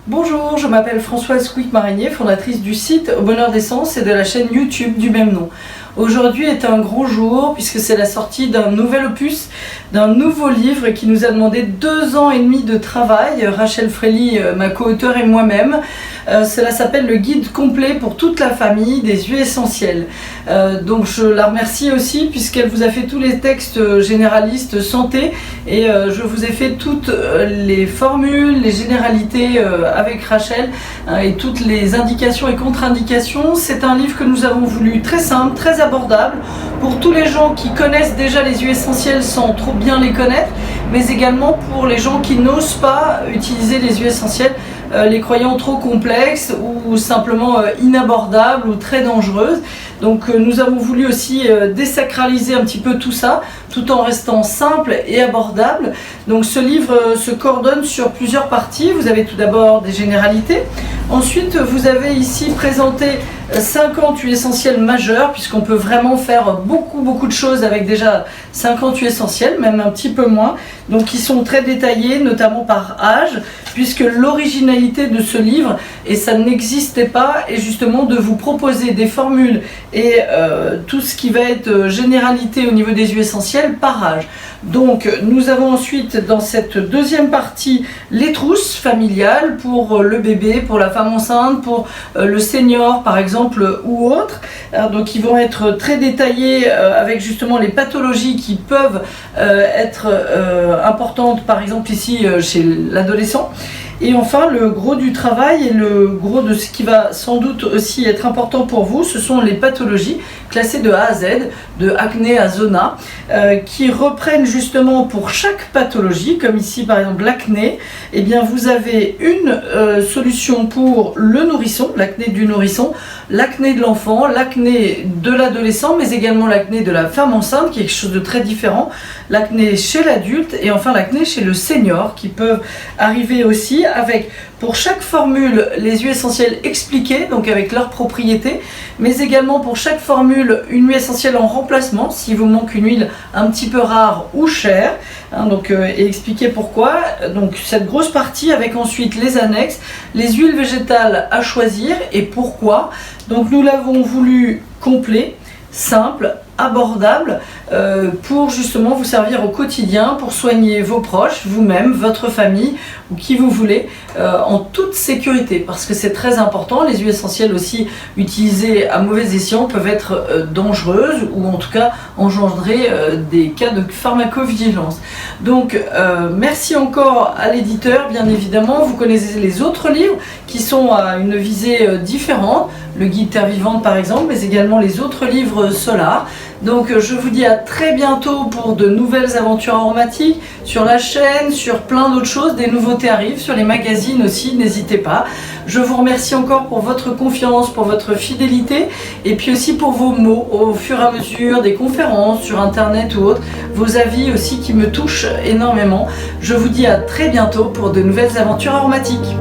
Bonjour, je m'appelle Françoise Couic-Marinier, fondatrice du site Au Bonheur d'Essence et de la chaîne YouTube du même nom. Aujourd'hui est un grand jour puisque c'est la sortie d'un nouvel opus, d'un nouveau livre qui nous a demandé 2 ans et demi de travail. Rachel Frely, ma co-auteure, et moi-même. Cela s'appelle le guide complet pour toute la famille des huiles essentielles. Donc je la remercie aussi puisqu'elle vous a fait tous les textes généralistes santé et je vous ai fait toutes les formules, les généralités avec Rachel et toutes les indications et contre-indications. C'est un livre que nous avons voulu très simple, très abordable pour tous les gens qui connaissent déjà les huiles essentielles sans trop bien les connaître, mais également pour les gens qui n'osent pas utiliser les huiles essentielles, les croyant trop complexes ou simplement inabordables ou très dangereuses. Donc nous avons voulu aussi désacraliser un petit peu tout ça, tout en restant simple et abordable. Donc ce livre se coordonne sur plusieurs parties. Vous avez tout d'abord des généralités. Ensuite, vous avez ici présenté 50 huiles essentielles majeures, puisqu'on peut vraiment faire beaucoup de choses avec déjà 50 huiles essentielles, même un petit peu moins, donc qui sont très détaillées, notamment par âge, puisque l'originalité de ce livre, et ça n'existait pas, est justement de vous proposer des formules et tout ce qui va être généralité au niveau des huiles essentielles par âge. Donc nous avons ensuite dans cette deuxième partie les trousses familiales pour le bébé, pour la femme enceinte, pour le senior par exemple ou autre. Donc qui vont être très détaillées avec justement les pathologies qui peuvent être importantes, par exemple ici chez l'adolescent. Et enfin, le gros du travail et le gros de ce qui va sans doute aussi être important pour vous, ce sont les pathologies classées de A à Z, de acné à zona, qui reprennent justement pour chaque pathologie, comme ici par exemple l'acné. Eh bien vous avez une solution pour le nourrisson, l'acné du nourrisson, l'acné de l'enfant, l'acné de l'adolescent, mais également l'acné de la femme enceinte, qui est quelque chose de très différent, l'acné chez l'adulte et enfin l'acné chez le senior, qui peuvent arriver aussi avec pour chaque formule les huiles essentielles expliquées, donc avec leurs propriétés, mais également pour chaque formule une huile essentielle en remplacement si vous manque une huile un petit peu rare ou chère, et expliquer pourquoi. Donc cette grosse partie avec ensuite les annexes, les huiles végétales à choisir et pourquoi. Donc nous l'avons voulu complet, simple, abordable pour justement vous servir au quotidien, pour soigner vos proches, vous-même, votre famille ou qui vous voulez en toute sécurité, parce que c'est très important. Les huiles essentielles aussi utilisées à mauvais escient peuvent être dangereuses ou en tout cas engendrer des cas de pharmacovigilance. Donc merci encore à l'éditeur, bien évidemment. Vous connaissez les autres livres qui sont à une visée différente, le guide Terre Vivante par exemple, mais également les autres livres Solar. Donc je vous dis à très bientôt pour de nouvelles aventures aromatiques sur la chaîne, sur plein d'autres choses. Des nouveautés arrivent, sur les magazines aussi, n'hésitez pas. Je vous remercie encore pour votre confiance, pour votre fidélité et puis aussi pour vos mots au fur et à mesure des conférences sur internet ou autres, vos avis aussi qui me touchent énormément. Je vous dis à très bientôt pour de nouvelles aventures aromatiques.